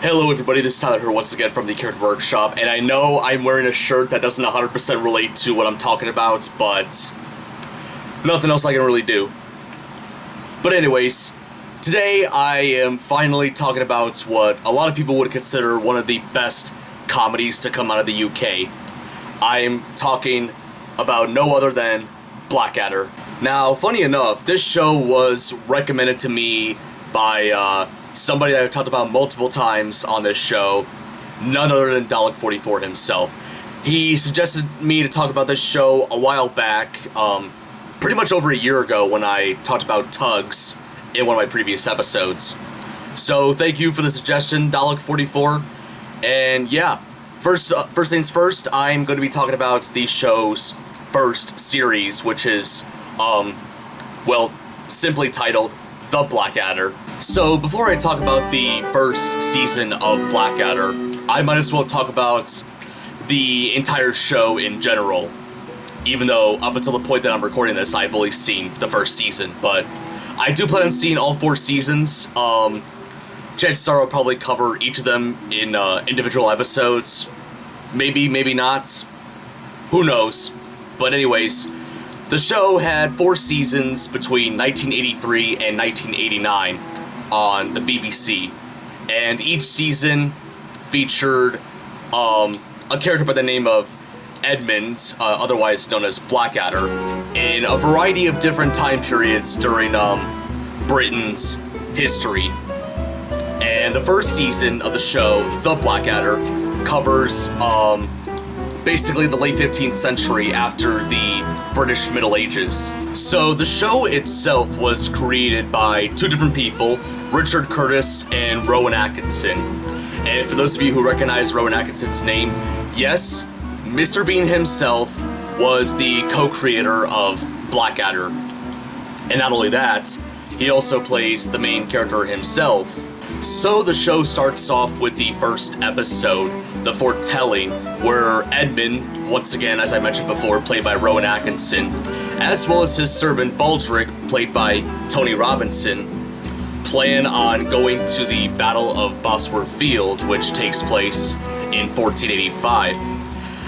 Hello everybody, this is Tyler here once again from the Character Workshop, and I know I'm wearing a shirt that doesn't 100% relate to what I'm talking about, but nothing else I can really do. But anyways, today I am finally talking about what a lot of people would consider one of the best comedies to come out of the UK. I'm talking about no other than Blackadder. Now, funny enough, this show was recommended to me by somebody that I've talked about multiple times on this show, none other than Dalek44 himself. He suggested me to talk about this show a while back, pretty much over a year ago when I talked about Tugs in one of my previous episodes. So thank you for the suggestion, Dalek44. And yeah, first things first, I'm going to be talking about the show's first series, which is, well, simply titled The Blackadder. So before I talk about the first season of Blackadder, I might as well talk about the entire show in general. Even though up until the point that I'm recording this, I've only seen the first season, but I do plan on seeing all 4 seasons. Chances are I'll probably cover each of them in individual episodes. Maybe, maybe not. Who knows? But anyways, the show had 4 seasons between 1983 and 1989 on the BBC, and each season featured a character by the name of Edmund, otherwise known as Blackadder, in a variety of different time periods during Britain's history. And the first season of the show, The Blackadder, covers basically the late 15th century after the British Middle Ages. So the show itself was created by 2 different people, Richard Curtis and Rowan Atkinson. And for those of you who recognize Rowan Atkinson's name, yes, Mr. Bean himself was the co-creator of Blackadder. And not only that, he also plays the main character himself. So the show starts off with the first episode, The Foretelling, where Edmund, once again, as I mentioned before, played by Rowan Atkinson, as well as his servant Baldric, played by Tony Robinson, plan on going to the Battle of Bosworth Field, which takes place in 1485.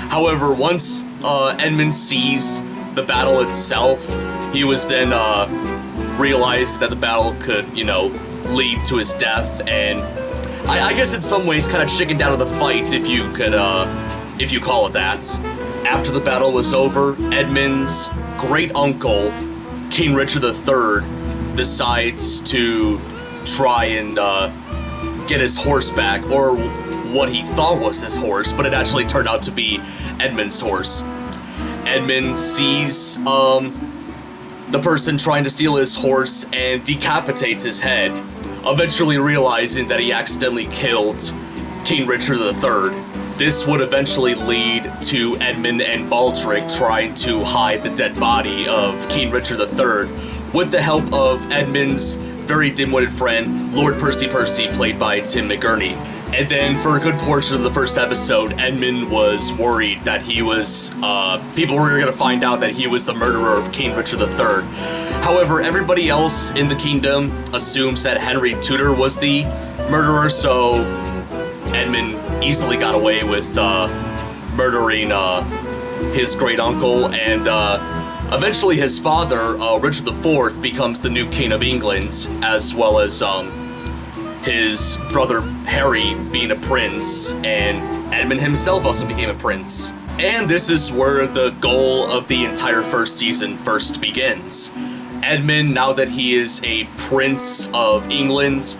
However, once Edmund sees the battle itself, he was then realized that the battle could, lead to his death, and I guess in some ways kind of chickened out of the fight, if you could, if you call it that. After the battle was over, Edmund's great uncle, King Richard III, decides to try and get his horse back, or what he thought was his horse, but it actually turned out to be Edmund's horse. Edmund sees the person trying to steal his horse and decapitates his head, eventually realizing that he accidentally killed King Richard III. This would eventually lead to Edmund and Baldric trying to hide the dead body of King Richard III with the help of Edmund's very dim-witted friend, Lord Percy, played by Tim McGurney. And then for a good portion of the first episode, Edmund was worried that he was, people were going to find out that he was the murderer of King Richard III. However, everybody else in the kingdom assumes that Henry Tudor was the murderer, so Edmund easily got away with murdering his great uncle, and eventually his father, Richard IV, becomes the new king of England, as well as his brother Harry being a prince, and Edmund himself also became a prince. And this is where the goal of the entire first season first begins. Edmund, now that he is a prince of England,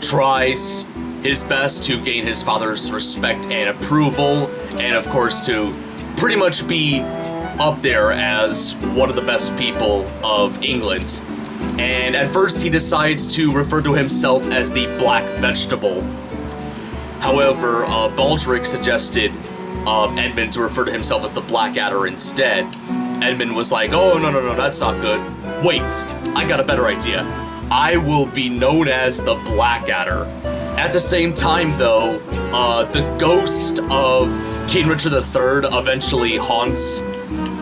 tries his best to gain his father's respect and approval, and of course to pretty much be up there as one of the best people of England. And at first he decides to refer to himself as the Black Vegetable. However, Baldric suggested Edmund to refer to himself as the Blackadder instead. Edmund was like, oh, no, that's not good. Wait, I got a better idea. I will be known as the Blackadder. At the same time, though, the ghost of King Richard III eventually haunts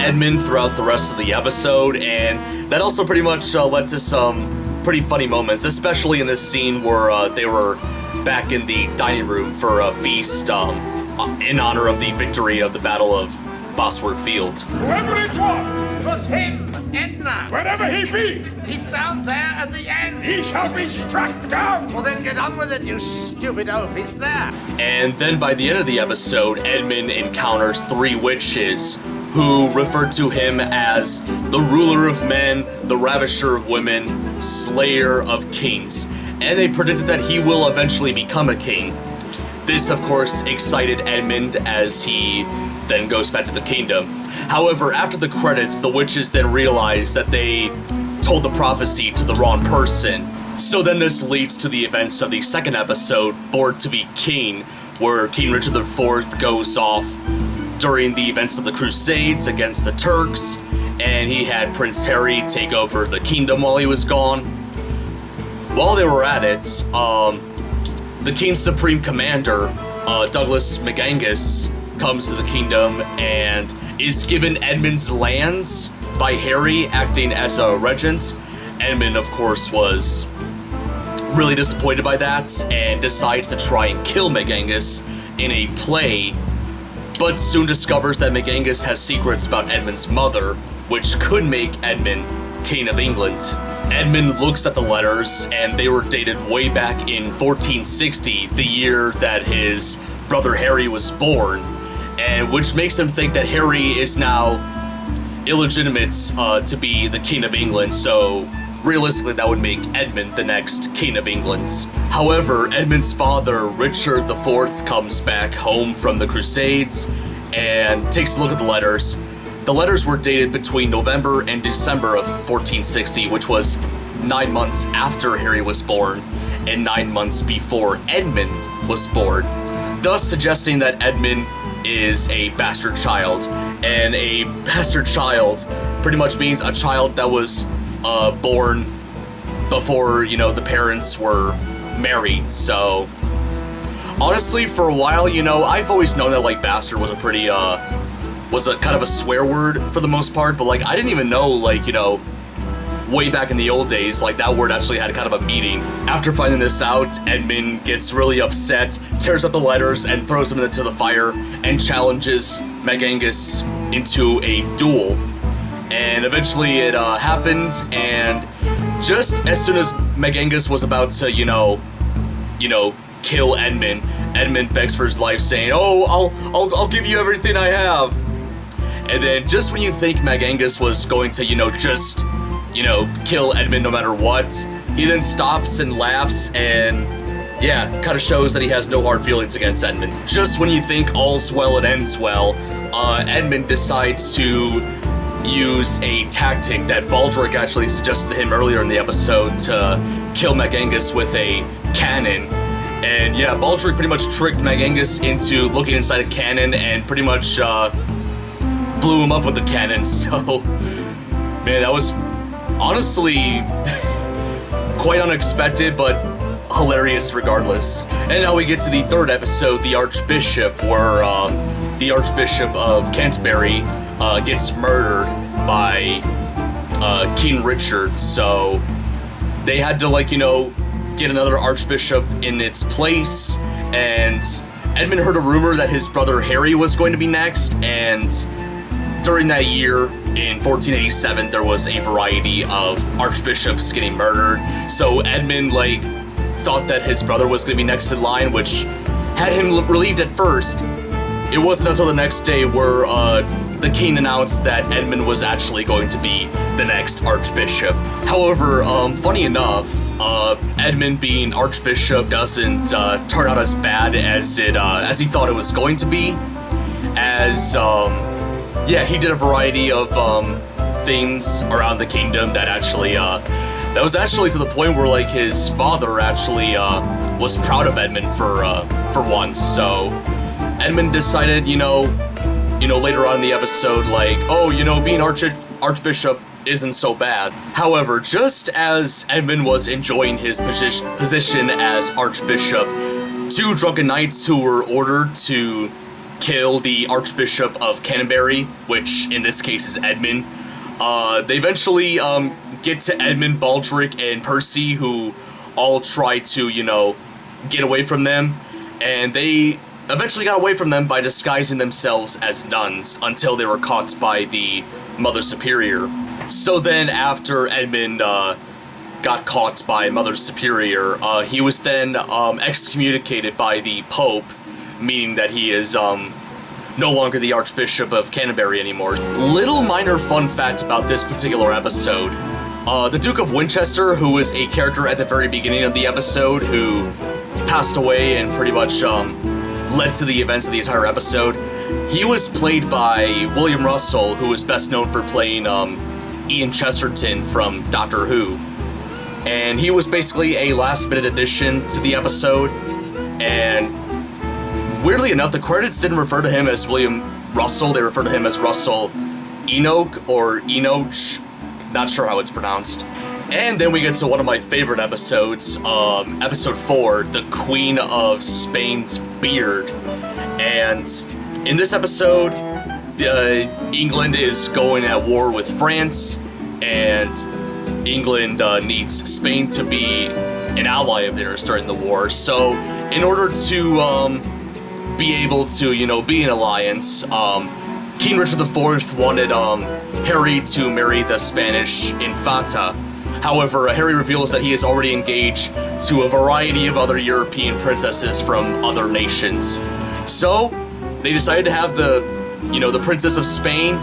Edmund throughout the rest of the episode, and that also pretty much led to some pretty funny moments, especially in this scene where they were back in the dining room for a feast in honor of the victory of the Battle of Bosworth Field. Whoever it was, 'Twas him, Edna. wherever he be, He's down there at the end. he shall be struck down. Well, then get on with it, you stupid oaf. He's there. And then by the end of the episode, Edmund encounters 3 witches who referred to him as the ruler of men, the ravisher of women, slayer of kings. And they predicted that he will eventually become a king. This, of course, excited Edmund as he then goes back to the kingdom. However, after the credits, the witches then realize that they told the prophecy to the wrong person. So then this leads to the events of the second episode, Born to be King, where King Richard IV goes off during the events of the Crusades against the Turks, and he had Prince Harry take over the kingdom while he was gone. While they were at it, the King's Supreme Commander, Douglas McAngus, comes to the kingdom and is given Edmund's lands by Harry, acting as a regent. Edmund, of course, was really disappointed by that and decides to try and kill McAngus in a play, but soon discovers that McAngus has secrets about Edmund's mother, which could make Edmund King of England. Edmund looks at the letters, and they were dated way back in 1460, the year that his brother Harry was born, and which makes him think that Harry is now illegitimate to be the King of England, so realistically that would make Edmund the next King of England. However, Edmund's father, Richard IV, comes back home from the Crusades and takes a look at the letters. The letters were dated between November and December of 1460, which was 9 months after Harry was born and 9 months before Edmund was born, thus suggesting that Edmund is a bastard child. And a bastard child pretty much means a child that was born before, the parents were married. So honestly, for a while, I've always known that bastard was a pretty was a kind of a swear word for the most part, but I didn't even know way back in the old days that word actually had kind of a meaning. After finding this out, Edmund gets really upset, tears up the letters and throws them into the fire and challenges McAngus into a duel. And eventually it happens, and just as soon as McAngus was about to, kill Edmund, Edmund begs for his life, saying, "Oh, I'll give you everything I have." And then just when you think McAngus was going to, just, kill Edmund no matter what, he then stops and laughs and, kind of shows that he has no hard feelings against Edmund. Just when you think all's well and ends well, Edmund decides to use a tactic that Baldric actually suggested to him earlier in the episode to kill McAngus with a cannon. And Baldric pretty much tricked McAngus into looking inside a cannon and pretty much blew him up with the cannon. So, man, that was honestly quite unexpected, but hilarious regardless. And now we get to the third episode, the Archbishop, where the Archbishop of Canterbury gets murdered by King Richard. So they had to get another archbishop in its place, and Edmund heard a rumor that his brother Harry was going to be next, and during that year, in 1487, there was a variety of archbishops getting murdered. So Edmund, thought that his brother was going to be next in line, which had him relieved at first. It wasn't until the next day where the king announced that Edmund was actually going to be the next archbishop. However, funny enough, Edmund being archbishop doesn't turn out as bad as he thought it was going to be, as he did a variety of things around the kingdom that actually that was actually to the point where his father actually was proud of Edmund for once. So Edmund decided, later on in the episode, being archbishop isn't so bad. However, just as Edmund was enjoying his position as archbishop, 2 drunken knights who were ordered to kill the Archbishop of Canterbury, which in this case is Edmund, they eventually get to Edmund, Baldric, and Percy, who all try to, get away from them, and they eventually got away from them by disguising themselves as nuns until they were caught by the Mother Superior. So then after Edmund got caught by Mother Superior, he was then excommunicated by the Pope, meaning that he is no longer the Archbishop of Canterbury anymore. Little minor fun fact about this particular episode. The Duke of Winchester, who was a character at the very beginning of the episode, who passed away and pretty much led to the events of the entire episode, he was played by William Russell, who is best known for playing Ian Chesterton from Doctor Who. And he was basically a last-minute addition to the episode, and weirdly enough, the credits didn't refer to him as William Russell, they referred to him as Russell Enoch, or Enoch, not sure how it's pronounced. And then we get to one of my favorite episodes, episode 4, The Queen of Spain's Beard. And in this episode, England is going at war with France, and England needs Spain to be an ally of theirs during the war. So in order to be able to, you know, be an alliance, King Richard IV wanted Harry to marry the Spanish Infanta. However, Harry reveals that he is already engaged to a variety of other European princesses from other nations. So they decided to have the Princess of Spain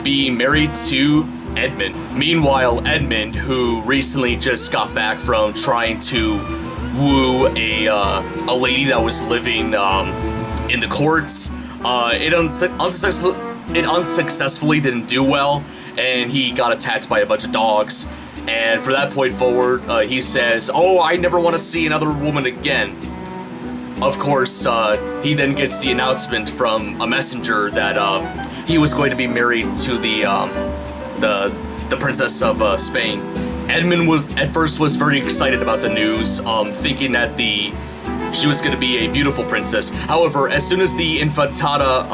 be married to Edmund. Meanwhile, Edmund, who recently just got back from trying to woo a lady that was living in the courts, it unsuccessfully didn't do well, and he got attacked by a bunch of dogs. And from that point forward, he says, "Oh, I never want to see another woman again." Of course, he then gets the announcement from a messenger that he was going to be married to the Princess of Spain. Edmund at first was very excited about the news, thinking that she was going to be a beautiful princess. However, as soon as the Infantata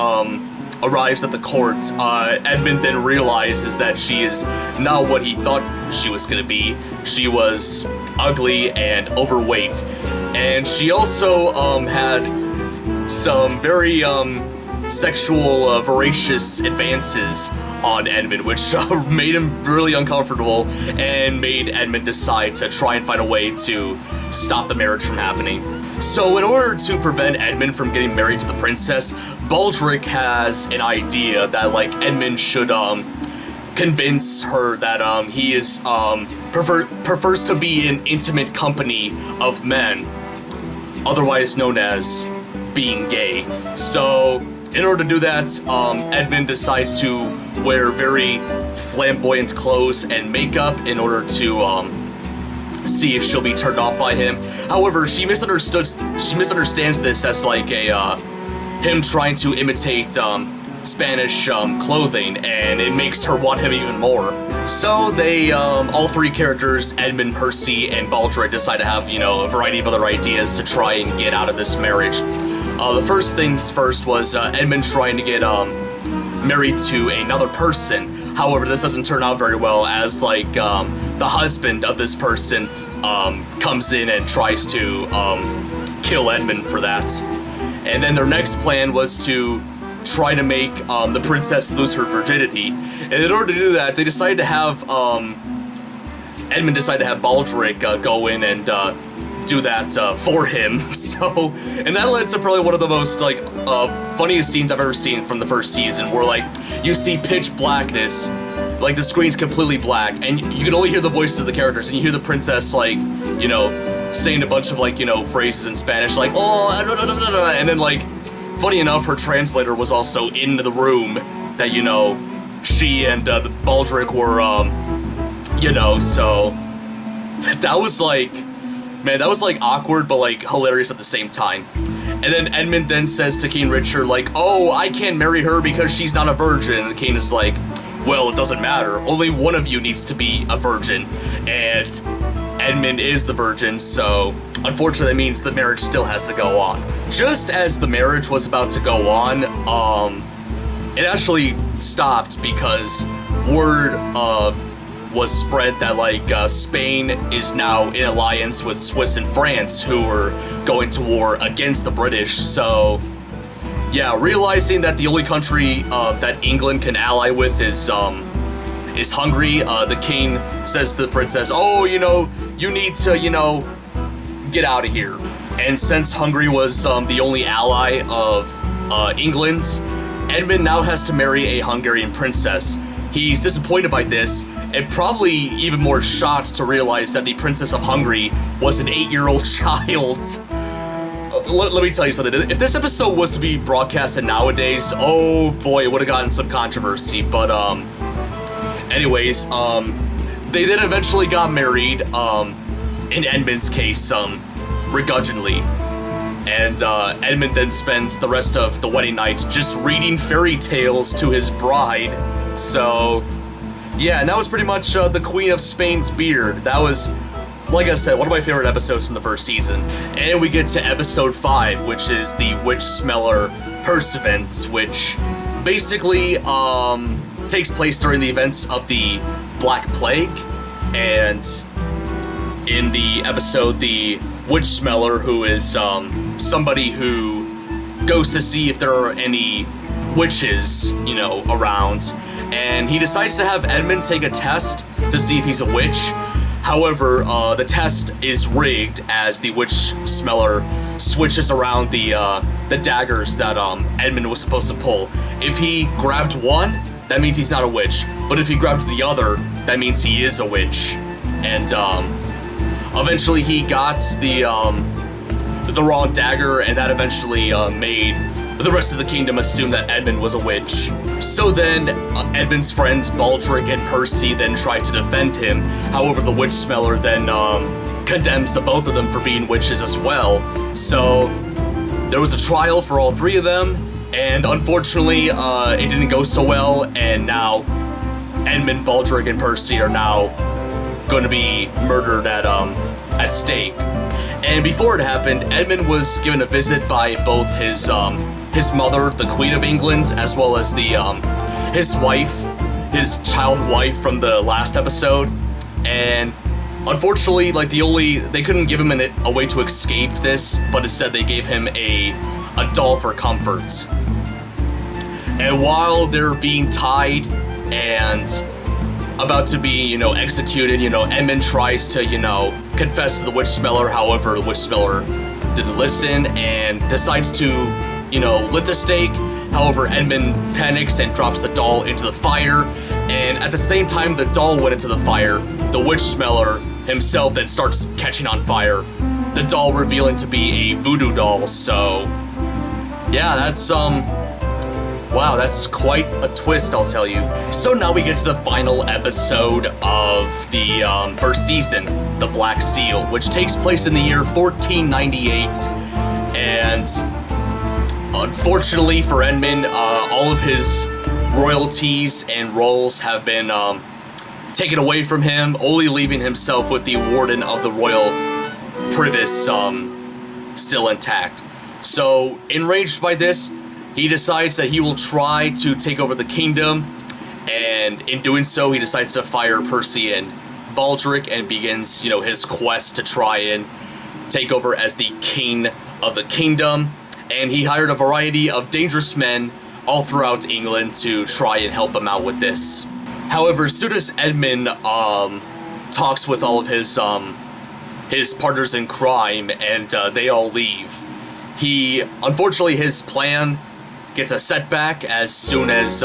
arrives at the court, Edmund then realizes that she is not what he thought she was going to be. She was ugly and overweight, and she also had some very sexual voracious advances on Edmund, which made him really uncomfortable and made Edmund decide to try and find a way to stop the marriage from happening. So in order to prevent Edmund from getting married to the princess, Baldric has an idea that Edmund should convince her that he is prefers to be in intimate company of men, otherwise known as being gay. So in order to do that, Edmund decides to wear very flamboyant clothes and makeup in order to see if she'll be turned off by him. However, she misunderstands this as him trying to imitate Spanish clothing, and it makes her want him even more. So they, all three characters, Edmund, Percy, and Baldric, decide to have, a variety of other ideas to try and get out of this marriage. The first things first was Edmund trying to get married to another person. However, this doesn't turn out very well, as the husband of this person comes in and tries to kill Edmund for that. And then their next plan was to try to make the princess lose her virginity. And in order to do that, they decided to have Edmund decided to have Baldric go in and do that for him. So, and that led to probably one of the most funniest scenes I've ever seen from the first season, where you see pitch blackness, the screen's completely black, and you can only hear the voices of the characters, and you hear the princess saying a bunch of phrases in Spanish, oh, and then funny enough, her translator was also in the room that she and the Baldric were so that was man, that was awkward but hilarious at the same time. And then Edmund then says to King Richard "Oh, I can't marry her because she's not a virgin." And the king is "Well, it doesn't matter. Only one of you needs to be a virgin." And Edmund is the virgin, so unfortunately that means the marriage still has to go on. Just as the marriage was about to go on, it actually stopped because word was spread that like Spain is now in alliance with Swiss and France, who were going to war against the British. So yeah, realizing that the only country that England can ally with is Hungary, the king says to the princess, "Oh, you need to, get out of here." And since Hungary was the only ally of England, Edmund now has to marry a Hungarian princess. He's disappointed by this, and probably even more shocked to realize that the Princess of Hungary was an 8-year-old child. Let me tell you something. If this episode was to be broadcasted nowadays, oh boy, it would have gotten some controversy. But anyways, they then eventually got married. In Edmund's case, begrudgingly. And Edmund then spends the rest of the wedding night just reading fairy tales to his bride. So, yeah, and that was pretty much the Queen of Spain's beard. That was, like I said, one of my favorite episodes from the first season. And we get to episode 5, which is the Witch Smeller Pursuivant, which basically takes place during the events of the Black Plague. And in the episode, the Witch Smeller, who is somebody who goes to see if there are any witches, around, and he decides to have Edmund take a test to see if he's a witch. However, the test is rigged as the Witch Smeller switches around the daggers that Edmund was supposed to pull. If he grabbed one, that means he's not a witch, but if he grabbed the other, that means he is a witch. And eventually he got the wrong dagger, and that eventually made the rest of the kingdom assume that Edmund was a witch. So then Edmund's friends Baldric and Percy then try to defend him. However, the Witch Smeller then condemns the both of them for being witches as well. So there was a trial for all 3 of them, and unfortunately it didn't go so well, and now Edmund, Baldric, and Percy are now going to be murdered at stake. And before it happened, Edmund was given a visit by both his mother, the Queen of England, as well as his wife, his child wife from the last episode. And unfortunately, they couldn't give him a way to escape this, but instead they gave him a doll for comfort. And while they're being tied and about to be, executed, Edmund tries to, confess to the Witch Smeller. However, the Witch Smeller didn't listen and decides to, lit the stake. However, Edmund panics and drops the doll into the fire. And at the same time the doll went into the fire, the Witch Smeller himself then starts catching on fire. The doll revealing to be a voodoo doll. So, yeah, that's, wow, that's quite a twist, I'll tell you. So now we get to the final episode of the first season, The Black Seal, which takes place in the year 1498. And unfortunately for Edmund, all of his royalties and roles have been taken away from him, only leaving himself with the Warden of the Royal Privis still intact. So, enraged by this, he decides that he will try to take over the kingdom, and in doing so, he decides to fire Percy and Baldric and begins, his quest to try and take over as the king of the kingdom. And he hired a variety of dangerous men all throughout England to try and help him out with this. However, as soon as Edmund talks with all of his partners in crime and they all leave, unfortunately his plan gets a setback as soon as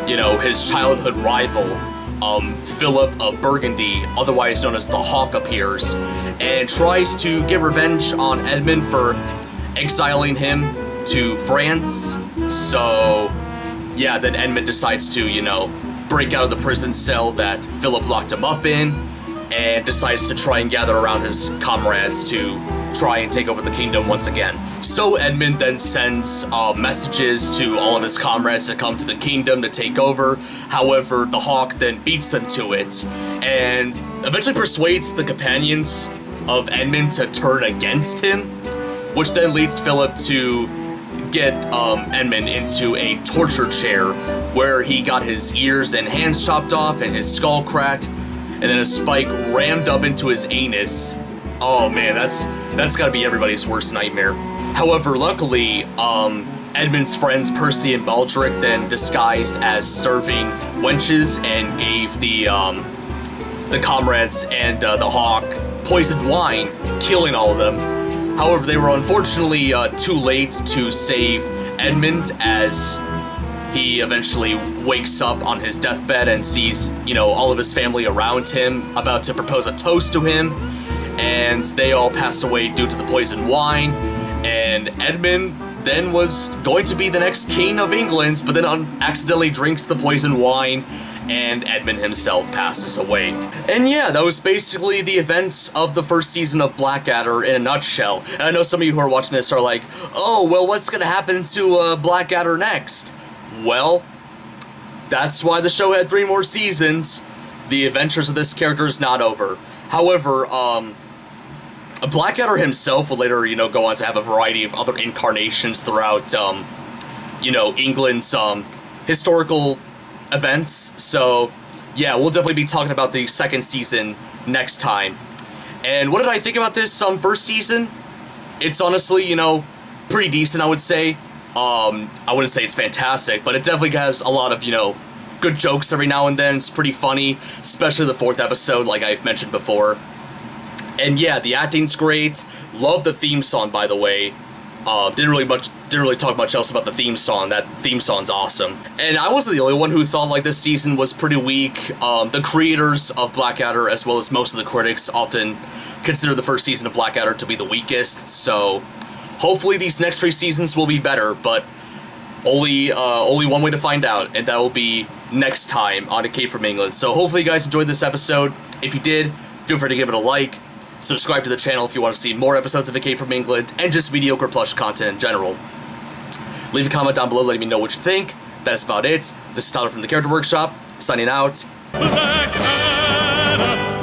his childhood rival Philip of Burgundy, otherwise known as the Hawk, appears and tries to get revenge on Edmund for exiling him to France. So yeah, then Edmund decides to break out of the prison cell that Philip locked him up in, and decides to try and gather around his comrades to try and take over the kingdom once again. So Edmund then sends messages to all of his comrades to come to the kingdom to take over. However, the Hawk then beats them to it, and eventually persuades the companions of Edmund to turn against him, which then leads Philip to get Edmund into a torture chair where he got his ears and hands chopped off and his skull cracked, and then a spike rammed up into his anus. Oh man, that's gotta be everybody's worst nightmare. However, luckily, Edmund's friends Percy and Baldric then disguised as serving wenches and gave the comrades and the hawk poisoned wine, killing all of them. However, they were unfortunately too late to save Edmund, as he eventually wakes up on his deathbed and sees, all of his family around him about to propose a toast to him, and they all passed away due to the poisoned wine, and Edmund then was going to be the next king of England, but then accidentally drinks the poisoned wine, and Edmund himself passes away. And yeah, that was basically the events of the first season of Blackadder in a nutshell. And I know some of you who are watching this are like, oh, well, what's gonna happen to Blackadder next? Well, that's why the show had 3 more seasons. The adventures of this character is not over. However, Blackadder himself will later, go on to have a variety of other incarnations throughout, England's historical events. So, yeah, we'll definitely be talking about the second season next time. And what did I think about this first season? It's honestly, pretty decent, I would say. I wouldn't say it's fantastic, but it definitely has a lot of, good jokes every now and then. It's pretty funny, especially the 4th episode, like I've mentioned before. And yeah, the acting's great. Love the theme song, by the way. Didn't really talk much else about the theme song. That theme song's awesome. And I wasn't the only one who thought like this season was pretty weak. The creators of Blackadder, as well as most of the critics, often consider the first season of Blackadder to be the weakest. So hopefully these next 3 seasons will be better, but only one way to find out, and that will be next time on Escape from England. So hopefully you guys enjoyed this episode. If you did, feel free to give it a like. Subscribe to the channel if you want to see more episodes of Escape from England and just mediocre plush content in general. Leave a comment down below letting me know what you think. That's about it. This is Tyler from the Character Workshop, signing out. Blackadder.